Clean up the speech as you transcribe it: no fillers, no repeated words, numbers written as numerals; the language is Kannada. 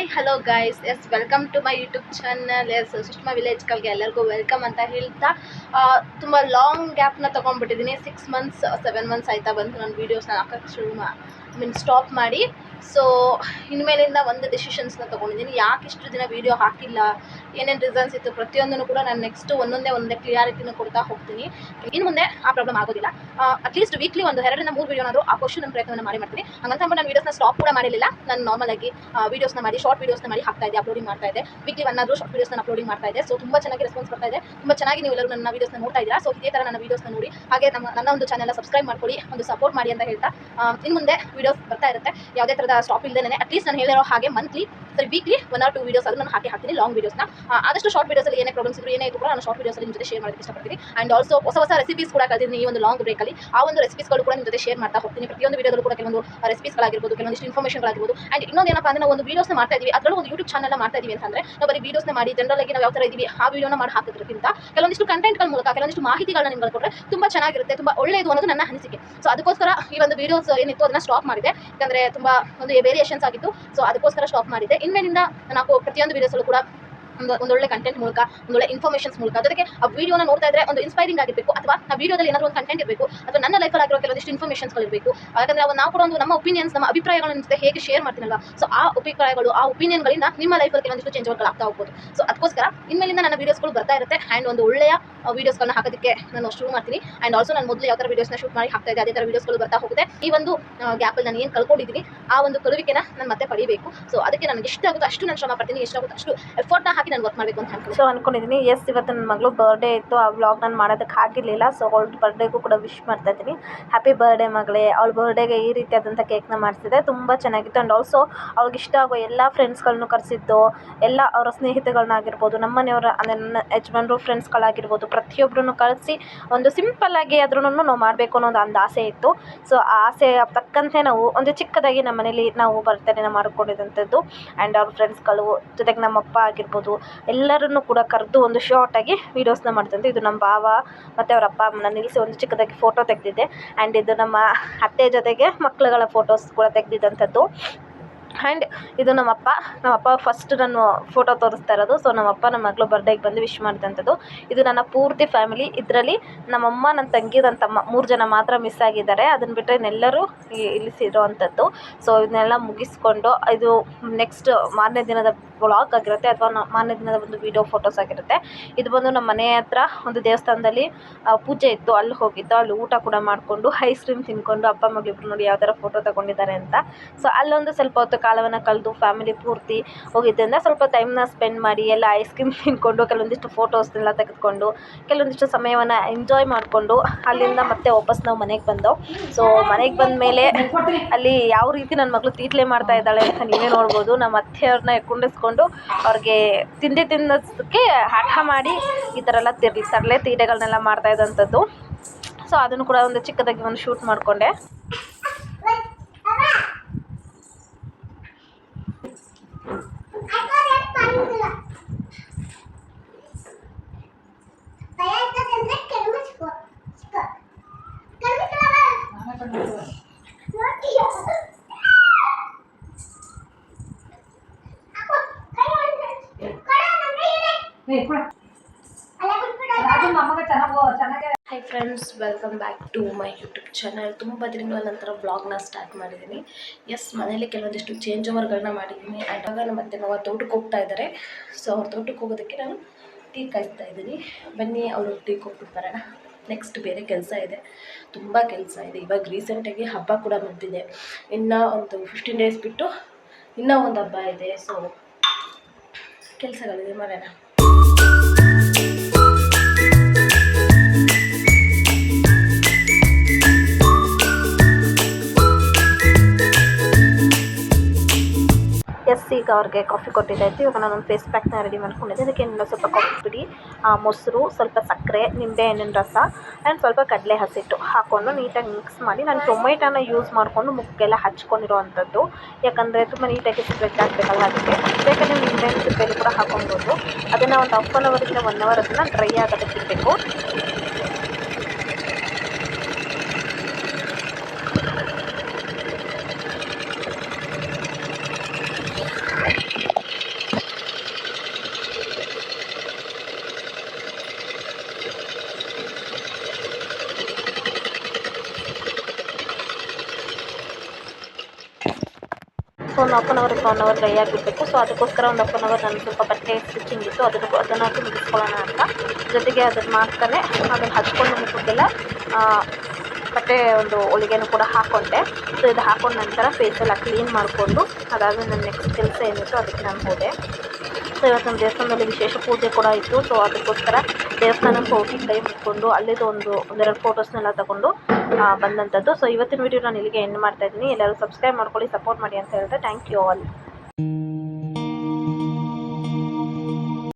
Hi hello guys, yes welcome to my YouTube channel. Yes Sushma village ಕಲ್ಗೆ ಎಲ್ಲರಿಗೂ ವೆಲ್ಕಮ್ ಅಂತ ಹೇಳ್ತಾ ತುಂಬ ಲಾಂಗ್ ಗ್ಯಾಪ್ನ ತೊಗೊಂಡ್ಬಿಟ್ಟಿದ್ದೀನಿ. 6 ಮಂತ್ಸ್ 7 ಮಂತ್ಸ್ ಆಯಿತಾ ಬಂತು ನನ್ನ ವೀಡಿಯೋಸ್ನ ಹಾಕೋಕ್ಕೆ ಸ್ಟಾಪ್ ಮಾಡಿ. ಸೊ ಇನ್ಮೇಲಿಂದ ಒಂದು ಡಿಸಿಷನ್ಸ್ನ ತೊಗೊಂಡಿದ್ದೀನಿ. ಯಾಕೆ ಇಷ್ಟು ದಿನ ವೀಡಿಯೋ ಹಾಕಿಲ್ಲ, ಏನೇನು ರೀಸನ್ಸ್ ಇತ್ತು, ಪ್ರತಿಯೊಂದನ್ನು ಕೂಡ ನಾನು ನೆಕ್ಸ್ಟ್ ಒಂದೇ ಕ್ಲಿಯಾರಿಟಿನ ಕೊಡ್ತಾ ಹೋಗ್ತೀನಿ. ಇನ್ನು ಮುಂದೆ ಆ ಪ್ರಾಬ್ಲಮ್ ಆಗೋದಿಲ್ಲ. ಅಟ್ಲೀಸ್ಟ್ ವೀಕ್ಲಿ ಒಂದು 2 3 ವೀಡಿಯೋನಾದರೂ ಹಾಕೋಷ್ಟು ನನ್ನ ಪ್ರಯತ್ನವನ್ನು ಮಾಡ್ತೀನಿ. ಹಂಗಂತ ನಾನು ವೀಡಿಯೋಸ್ನ ಸ್ಟಾಪ್ ಕೂಡ ಮಾಡಿರಲಿಲ್ಲ. ನಾನು ನಾರ್ಮಲ್ ಆಗಿ ವೀಡಿಯೋಸ್ನ ಮಾಡಿ ಶಾರ್ಟ್ ವೀಡಿಯೋಸ್ನ ಮಾಡಿ ಹಾಕ್ತಾ ಇದ್ದೆ, ಅಪ್ಲೋಡಿಂಗ್ ಮಾಡ್ತಾ ಇದ್ದೆ. ವೀಕ್ಲಿ 1 ಆದರೂ ಶಾರ್ಟ್ ವೀಡಿಯೋಸ್ನ ಅಪ್ಲೋಡಿಂಗ್ ಮಾಡ್ತಾ ಇದ್ದೆ. ಸೊ ತುಂಬ ಚೆನ್ನಾಗಿ ರೆಸ್ಪಾನ್ಸ್ ಬರ್ತಾ ಇದೆ, ತುಂಬ ಚೆನ್ನಾಗಿ ನೀವು ಎಲ್ಲರೂ ನನ್ನ ವೀಡಿಯೋಸ್ನ ನೋಡ್ತಾ ಇದ್ದೀರಾ. ಸೊ ಇದೇ ಥರ ನನ್ನ ವೀಡಿಯೋಸ್ನ ನೋಡಿ, ಹಾಗೆ ನನ್ನ ಒಂದು ಚಾನಲ್ನ ಸಬ್ಸ್ಕ್ರೈಬ್ ಮಾಡ್ಕೊಳ್ಳಿ, ಒಂದು ಸಪೋರ್ಟ್ ಮಾಡಿ ಅಂತ ಹೇಳ್ತಾ ಇನ್ನು ಮುಂದೆ ವೀಡಿಯೋಸ್ ಬರ್ತಾ ಇರುತ್ತೆ. ಯಾವುದೇ ಥರದ ಸ್ಟಾಪ್ ಇಲ್ಲದೇ ಅಟ್ಲೀಸ್ಟ್ ನಾನು ಹೇಳಿರೋ ಹಾಗೆ ವೀಕ್ಲಿ 1 or 2 ವೀಡಿಯೋಸ್ ಅದು ನಾನು ಹಾಕ್ತೀನಿ. ಲಾಂಗ್ ವೀಡಿಯೋಸ್ನ ಆದಷ್ಟು ಶಾರ್ಟ್ ವೀಡಿಯೋಸಲ್ಲಿ ಏನೇ ಪ್ರಾಬ್ಲಮ್ಸ್ ಇದ್ರು ಏನೇ ಇದ್ರು ಕೂಡ ನಾನು ಶಾರ್ಟ್ ವೀಡಿಯೋಸಲ್ಲಿ ನಿಮ್ಮ ಜೊತೆ ಶೇರ್ ಮಾಡೋಕ್ಕೆ ಇಷ್ಟಪಡ್ತೀನಿ. ಆ್ಯಂಡ್ ಆಲ್ಸೋ ಹೊಸ ರೆಸಿಪೀಸ್ ಕೂಡ ಕಲಿತಿದ್ದೀನಿ ಈ ಒಂದು ಲಾಂಗ್ ಬ್ರೇಕಲ್ಲಿ. ಆ ಒಂದು ರೆಸಿಪೀಸ್ಗಳು ಕೂಡ ನಿಮ್ಮ ಜೊತೆ ಶೇರ್ ಮಾಡ್ತಾ ಹೋಗ್ತೀನಿ. ಪ್ರತಿಯೊಂದು ವೀಡಿಯೋದಲ್ಲೂ ಕೂಡ ಕೆಲವೊಂದು ರೆಸಿಪೀಸ್ಗಳಾಗಿರ್ಬೋದು, ಕೆಲವೊಂದಿಷ್ಟು ಇನ್ಫಾರ್ಮೇಷನ್ಗಳಾಗಿರ್ಬೋದು. ಆ್ಯಂಡ್ ಇನ್ನೊಂದು ಏನಪ್ಪ ಅಂದರೆ, ನಾವು ಒಂದು ವೀಡಿಯೋಸ್ನ ಮಾಡ್ತಾ ಇದ್ದೀವಿ, ಅದರಲ್ಲೂ ಒಂದು ಯೂಟ್ಯೂಬ್ ಚಾನಲ್ನ ಮಾಡ್ತಾ ಇದ್ದೀವಿ ಅಂತಂದರೆ ನಾವು ಬರೀ ವೀಡಿಯೋಸ್ನ ಮಾಡಿ ಜನರಲ್ ಆಗಿ ನಾವು ಯಾವ ಥರ ಇದ್ದೀವಿ ಆ ವೀಡಿಯೋನ ಮಾಡಿ ಹಾಕೋದ್ರಕ್ಕಿಂತ ಕೆಲವೊಂದಿಷ್ಟು ಕಂಟೆಂಟ್ಗಳ ಮೂಲಕ ಕೆಲವೊಂದಿಷ್ಟು ಮಾಹಿತಿಗಳನ್ನ ನಿಮ್ಗೆ ಕೊಟ್ಟರೆ ತುಂಬ ಚೆನ್ನಾಗಿರುತ್ತೆ, ತುಂಬ ಒಳ್ಳೆಯದು ಅನ್ನೋದು ನನ್ನ ಅನಿಸಿಕೆ. ಸೊ ಅದಕ್ಕೋಸ್ಕರ ಈ ಒಂದು ವೀಡಿಯೋಸ್ ಏನಿತ್ತು ಅದನ್ನು ಸ್ಟಾಪ್ ಮಾಡಿದೆ, ಯಾಕಂದರೆ ತುಂಬ ಒಂದು ವೇರಿಯೇಷನ್ಸ್ ಆಗಿತ್ತು. ಸೊ ಅದಕ್ಕೋಸ್ಕರ ಸ್ಟಾಪ್ ಮಾಡಿದೆ. ಇನ್ಮೇಲಿಂದ ನಾನು ಪ್ರತಿಯೊಂದು ವೀಡಿಯೋಸಲ್ಲೂ ಕೂಡ ಒಂದೊಳ್ಳೆ ಕಂಟೆಂಟ್ ಮೂಲಕ, ಒಂದೊಳ್ಳೆ ಇನ್ಫಾರ್ಮೇಷನ್ಸ್ ಮೂಲಕ, ಜೊತೆಗೆ ಆ ವೀಡಿಯೋನ ನೋಡ್ತಾ ಇದ್ರೆ ಒಂದು ಇನ್ಸ್ಪೈರಿಂಗ್ ಆಗಿರಬೇಕು, ಅಥವಾ ಆ ವೀಡಿಯೋದಲ್ಲಿ ಏನಾದರೂ ಒಂದು ಕಂಟೆಂಟ್ ಇರಬೇಕು, ಅಥವಾ ನನ್ನ ಲೈಫಲ್ಲಿ ಆಗಿರೋ ಕೆಲವೊಂದಿಷ್ಟು ಇನ್ಫಾರ್ಮೇಷನ್ಸ್ಗಳಿರಬೇಕು. ಯಾಕಂದರೆ ನಾವು ಕೂಡ ಒಂದು ನಮ್ಮ ಒಪಿನಿಯನ್ಸ್, ನಮ್ಮ ಅಭಿಪ್ರಾಯಗಳನ್ನ ಜೊತೆ ಹೇಗೆ ಶೇರ್ ಮಾಡ್ತೀನಲ್ವಾ, ಸೊ ಆ ಅಭಿಪ್ರಾಯಗಳು, ಆ ಒಪಿನಿಯನ್ಗಳಿಂದ ನಿಮ್ಮ ಲೈಫಲ್ಲಿ ಕೆಲವೊಂದಿಷ್ಟು ಚೇಂಜ್ಗಳಾಗ್ತಾ ಹೋಗ್ಬೋದು. ಸೊ ಅದಕ್ಕೋಸ್ಕರ ಇನ್ಮೇಲಿಂದ ನನ್ನ ವೀಡಿಯೋಸ್ಗಳು ಬರ್ತಾ ಇರುತ್ತೆ. ಆ್ಯಂಡ್ ಒಂದು ಒಳ್ಳೆಯ ವೀಡಿಯೋಸ್ಗಳನ್ನ ಹಾಕೋದಕ್ಕೆ ನಾನು ಶುರು ಮಾಡ್ತೀನಿ. ಆ್ಯಂಡ್ ಆಲ್ಸೋ ನಾನು ಮೊದಲು ಯಾವ ಥರ ವೀಡಿಯೋಸ್ನ ಶೂಟ್ ಮಾಡಿ ಹಾಕ್ತಾ ಇದ್ದೆ, ಅದೇ ಥರ ವೀಡಿಯೋಸ್ಗಳು ಬರ್ತಾ ಹೋಗುತ್ತೆ. ಈ ಒಂದು ಗ್ಯಾಪಲ್ಲಿ ನಾನು ಏನು ಕಳ್ಕೊಂಡಿದ್ದೀನಿ ಆ ಒಂದು ಕಳುವಿಕೆನ ನಾನು ಮತ್ತೆ ಪಡಿಬೇಕು. ಸೊ ಅದಕ್ಕೆ ನನಗೆ ಎಷ್ಟಾಗುತ್ತೋ ಅಷ್ಟು ನಾನು ಶ್ರಮ ಪಡ್ತೀನಿ, ಎಷ್ಟಾಗುತ್ತೋ ಅಷ್ಟು ಎಫರ್ಟ್ನ ಹಾಕಿ ನಾನು ವರ್ಕ್ ಮಾಡಬೇಕು ಅಂತ ಸೊ ಅಂದ್ಕೊಂಡಿದ್ದೀನಿ. ಎಸ್, ಇವತ್ತು ನನ್ನ ಮಗಳು ಬರ್ಡೇ ಇತ್ತು, ಆ ವ್ಲಾಗ್ ನಾನು ಮಾಡೋದಕ್ಕೆ ಆಗಿರಲಿಲ್ಲ. ಸೊ ಅವಳ ಬರ್ಡೇಗೂ ಕೂಡ ವಿಶ್ ಮಾಡ್ತಾ ಇದ್ದೀನಿ. ಹ್ಯಾಪಿ ಬರ್ಡೇ ಮಗಳೇ. ಅವಳ ಬರ್ಡೇಗೆ ಈ ರೀತಿಯಾದಂಥ ಕೇಕ್ನ ಮಾಡಿಸಿದೆ, ತುಂಬ ಚೆನ್ನಾಗಿತ್ತು. ಆ್ಯಂಡ್ ಆಲ್ಸೋ ಅವ್ಳಿಗೆ ಇಷ್ಟ ಆಗೋ ಎಲ್ಲ ಫ್ರೆಂಡ್ಸ್ಗಳನ್ನೂ ಕರೆಸಿದ್ದು, ಎಲ್ಲ ಅವರ ಸ್ನೇಹಿತಗಳನ್ನಾಗಿರ್ಬೋದು, ನಮ್ಮ ಮನೆಯವರ ಅಂದರೆ ನನ್ನ ಯಜಮಾನ್ರು ಫ್ರೆಂಡ್ಸ್ಗಳಾಗಿರ್ಬೋದು, ಪ್ರತಿಯೊಬ್ಬರನ್ನು ಕಳಿಸಿ ಒಂದು ಸಿಂಪಲ್ಲಾಗಿ ಆದ್ರೂ ನಾವು ಮಾಡಬೇಕು ಅನ್ನೋದು ಒಂದು ಆಸೆ ಇತ್ತು. ಸೊ ಆ ಆಸೆ ತಕ್ಕಂತೆ ನಾವು ಒಂದು ಚಿಕ್ಕದಾಗಿ ನಮ್ಮ ಮನೇಲಿ ನಾವು ಬರ್ತಡೇನ ಮಾಡ್ಕೊಂಡಿದ್ದಂಥದ್ದು. ಆ್ಯಂಡ್ ಅವ್ರ ಫ್ರೆಂಡ್ಸ್ಗಳು ಜೊತೆಗೆ ನಮ್ಮಪ್ಪ ಆಗಿರ್ಬೋದು ಎಲ್ಲರನ್ನು ಕೂಡ ಕರೆದು ಒಂದು ಶಾರ್ಟಾಗಿ ವೀಡಿಯೋಸ್ನ ಮಾಡ್ತಿದ್ದೆ. ಇದು ನಮ್ಮ ಭಾವ ಮತ್ತು ಅವ್ರ ಅಪ್ಪ ಅಮ್ಮನ ನಿಲ್ಲಿಸಿ ಒಂದು ಚಿಕ್ಕದಾಗಿ ಫೋಟೋ ತೆಗೆದಿದ್ದೆ. ಆ್ಯಂಡ್ ಇದು ನಮ್ಮ ಅತ್ತೆ ಜೊತೆಗೆ ಮಕ್ಕಳುಗಳ ಫೋಟೋಸ್ ಕೂಡ ತೆಗೆದಿದ್ದಂಥದ್ದು. ಆ್ಯಂಡ್ ಇದು ನಮ್ಮಪ್ಪ ಫಸ್ಟ್ ನಾನು ಫೋಟೋ ತೋರಿಸ್ತಾ ಇರೋದು. ಸೊ ನಮ್ಮಪ್ಪ ನಮ್ಮ ಮಗಳು ಬರ್ಡೇಗೆ ಬಂದು ವಿಶ್ ಮಾಡಿದಂಥದ್ದು. ಇದು ನನ್ನ ಪೂರ್ತಿ ಫ್ಯಾಮಿಲಿ. ಇದರಲ್ಲಿ ನಮ್ಮಮ್ಮ, ನನ್ನ ತಂಗಿ, ನನ್ನ ತಮ್ಮ 3 ಜನ ಮಾತ್ರ ಮಿಸ್ ಆಗಿದ್ದಾರೆ. ಅದನ್ನು ಬಿಟ್ಟರೆ ಇನ್ನೆಲ್ಲರೂ ಇಳಿಸಿರೋವಂಥದ್ದು. ಸೊ ಇದನ್ನೆಲ್ಲ ಮುಗಿಸ್ಕೊಂಡು ಇದು ನೆಕ್ಸ್ಟ್ ಮಾರನೇ ದಿನದ ವ್ಲಾಗ್ ಆಗಿರುತ್ತೆ, ಅಥವಾ ಮಾರನೇ ದಿನದ ಒಂದು ವೀಡಿಯೋ ಫೋಟೋಸ್ ಆಗಿರುತ್ತೆ. ಇದು ಬಂದು ನಮ್ಮ ಮನೆ ಹತ್ರ ಒಂದು ದೇವಸ್ಥಾನದಲ್ಲಿ ಪೂಜೆ ಇತ್ತು, ಅಲ್ಲಿ ಹೋಗಿದ್ದು. ಅಲ್ಲಿ ಊಟ ಕೂಡ ಮಾಡಿಕೊಂಡು ಐಸ್ ಕ್ರೀಮ್ ತಿನ್ಕೊಂಡು ಅಪ್ಪ ಮಗಳಿಬ್ರು ನೋಡಿ ಯಾವ ಥರ ಫೋಟೋ ತಗೊಂಡಿದ್ದಾರೆ ಅಂತ. ಸೊ ಅಲ್ಲೊಂದು ಸ್ವಲ್ಪ ಹೊತ್ತು ಕಾಲವನ್ನು ಕಳೆದು ಫ್ಯಾಮಿಲಿ ಪೂರ್ತಿ ಹೋಗಿದ್ದರಿಂದ ಸ್ವಲ್ಪ ಟೈಮ್ನ ಸ್ಪೆಂಡ್ ಮಾಡಿ ಎಲ್ಲ ಐಸ್ ಕ್ರೀಮ್ ತಿನ್ಕೊಂಡು ಕೆಲವೊಂದಿಷ್ಟು ಫೋಟೋಸ್ನೆಲ್ಲ ತೆಗೆದುಕೊಂಡು ಕೆಲವೊಂದಿಷ್ಟು ಸಮಯವನ್ನು ಎಂಜಾಯ್ ಮಾಡಿಕೊಂಡು ಅಲ್ಲಿಂದ ಮತ್ತೆ ವಾಪಸ್ ನಾವು ಮನೆಗೆ ಬಂದೆವು. ಸೊ ಮನೆಗೆ ಬಂದ ಮೇಲೆ ಅಲ್ಲಿ ಯಾವ ರೀತಿ ನನ್ನ ಮಗಳು ತೀಟ್ಲೆ ಮಾಡ್ತಾ ಇದ್ದಾಳೆ ಅಂತ ನೀವೇ ನೋಡ್ಬೋದು. ನಮ್ಮ ಅತ್ತೆಯವ್ರನ್ನ ಕುಂಡಿಸ್ಕೊಂಡು ಅವ್ರಿಗೆ ತಿಂಡಿ ತಿನ್ನೋದಕ್ಕೆ ಹಠ ಮಾಡಿ ಈ ಥರ ಎಲ್ಲ ತರಲೆ ತೀಟೆಗಳನ್ನೆಲ್ಲ ಮಾಡ್ತಾ ಇದ್ದಂಥದ್ದು. ಸೊ ಅದನ್ನು ಕೂಡ ಒಂದು ಚಿಕ್ಕದಾಗಿ ಒಂದು ಶೂಟ್ ಮಾಡಿಕೊಂಡೆ. Hi friends, welcome back to my YouTube channel. ತುಂಬ ದಿನಗಳ ನಂತರ ವ್ಲಾಗ್ನ ಸ್ಟಾರ್ಟ್ ಮಾಡಿದ್ದೀನಿ. ಎಸ್, ಮನೇಲಿ ಕೆಲವೊಂದಿಷ್ಟು ಚೇಂಜ್ ಓವರ್ಗಳನ್ನ ಮಾಡಿದ್ದೀನಿ. ಆ್ಯಂಡ್ ಆಗ ನಮ್ಮ ಅತ್ತೆ ಮಾವ ತೋಟಕ್ಕೆ ಹೋಗ್ತಾ ಇದ್ದಾರೆ. ಸೊ ಅವ್ರ ತೋಟಕ್ಕೆ ಹೋಗೋದಕ್ಕೆ ನಾನು ಟೀ ಕಾಯಿಸ್ತಾ ಇದ್ದೀನಿ. ಬನ್ನಿ ಅವರು ಟೀ ಹೋಗ್ಬಿಟ್ಟು ಬರೋಣ. ನೆಕ್ಸ್ಟ್ ಬೇರೆ ಕೆಲಸ ಇದೆ, ತುಂಬ ಕೆಲಸ ಇದೆ. ಇವಾಗ ರೀಸೆಂಟಾಗಿ ಹಬ್ಬ ಕೂಡ ಬಂದಿದೆ. ಇನ್ನು ಒಂದು 15 ಡೇಸ್ ಬಿಟ್ಟು ಇನ್ನೂ ಒಂದು ಹಬ್ಬ ಇದೆ. ಸೊ ಕೆಲಸಗಳಿದೆ, ಮಾಡೋಣ. ಎಸ್, ಈಗ ಅವ್ರಿಗೆ ಕಾಫಿ ಕೊಟ್ಟಿದ್ದಾಯಿತು. ಇವಾಗ ನಾನೊಂದು ಫೇಸ್ ಪ್ಯಾಕ್ನ ರೆಡಿ ಮಾಡ್ಕೊಂಡಿದ್ದೆ. ಅದಕ್ಕೆ ಇನ್ನೂ ಸ್ವಲ್ಪ ಕಾಫಿ ಪುಡಿ, ಮೊಸರು, ಸ್ವಲ್ಪ ಸಕ್ಕರೆ, ನಿಂಬೆ ಹಣ್ಣಿನ ರಸ ಆ್ಯಂಡ್ ಸ್ವಲ್ಪ ಕಡಲೆ ಹಸಿಟ್ಟು ಹಾಕ್ಕೊಂಡು ನೀಟಾಗಿ ಮಿಕ್ಸ್ ಮಾಡಿ ನಾನು ಟೊಮೆಟೊನ ಯೂಸ್ ಮಾಡಿಕೊಂಡು ಮುಕ್ಕೆಲ್ಲ ಹಚ್ಕೊಂಡಿರೋವಂಥದ್ದು. ಯಾಕಂದರೆ ತುಂಬ ನೀಟಾಗಿ ಸ್ಪ್ರೆಡ್ ಆಗಬೇಕಲ್ಲ, ಅದಕ್ಕೆ ಬೇಕಾದ್ರೆ ನಿಂಬೆ ಹಣ್ಣು ಸಿಪ್ಪೆಯಲ್ಲಿ ಕೂಡ ಹಾಕೊಬೋದು. ಅದನ್ನು ಒಂದು ಹಾಫ್ ಆನ್ ಅವರಿಂದ 1 ಅವರ್ ಅದನ್ನು ಡ್ರೈ ಆಗೋದಕ್ಕೆ ಇಡಬೇಕು. ಸೊ ಒಂದು ಹಾಫ್ ಆನ್ ಅವರ್ ಡ್ರೈ ಆಗಿಬಿಡಬೇಕು. ಸೊ ಅದಕ್ಕೋಸ್ಕರ ಒಂದು ಹಾಫ್ ಆನ್ ಅವರ್ ನಾನು ಸ್ವಲ್ಪ ಬಟ್ಟೆ ಸ್ಟಿಚಿಂಗ್ ಇತ್ತು ಅದನ್ನು ಮುಗಿಸ್ಕೊಳ್ಳೋಣ ಅಂತ. ಜೊತೆಗೆ ಅದನ್ನು ಮಾಡ್ತಾನೆ ಅದನ್ನು ಹಚ್ಕೊಂಡು ಮುಖಕ್ಕೆಲ್ಲ ಬಟ್ಟೆ ಒಂದು ಹೊಲಿಗೆನೂ ಕೂಡ ಹಾಕ್ಕೊಂಡೆ. ಸೊ ಇದು ಹಾಕೊಂಡ ನಂತರ ಫೇಸೆಲ್ಲ ಕ್ಲೀನ್ ಮಾಡಿಕೊಂಡು ಅದಾದಮೇಲೆ ನನ್ನ ನೆಕ್ಸ್ಟ್ ಕೆಲಸ ಏನಿತ್ತು ಅದಕ್ಕೆ ನಾನು ಹೋದೆ. ಸೊ ಇವತ್ತು ನಮ್ಮ ದೇವಸ್ಥಾನದಲ್ಲಿ ವಿಶೇಷ ಪೂಜೆ ಕೂಡ ಇತ್ತು. ಸೊ ಅದಕ್ಕೋಸ್ಕರ ದೇವಸ್ಥಾನಕ್ಕೆ ಹೋಗಿ ಕೈ ಮುಕ್ಕೊಂಡು ಅಲ್ಲಿದ್ದು ಒಂದೆರಡು ಫೋಟೋಸ್ನೆಲ್ಲ ತಗೊಂಡು ಬಂದಂಥದ್ದು. ಸೊ ಇವತ್ತಿನ ವೀಡಿಯೋ ನಾನು ಇಲ್ಲಿಗೆ ಎಂಡ್ ಮಾಡ್ತಾಯಿದ್ದೀನಿ. ಎಲ್ಲರೂ ಸಬ್ಸ್ಕ್ರೈಬ್ ಮಾಡ್ಕೊಳ್ಳಿ, ಸಪೋರ್ಟ್ ಮಾಡಿ ಅಂತ ಹೇಳ್ತಾ ಥ್ಯಾಂಕ್ ಯು ಆಲ್.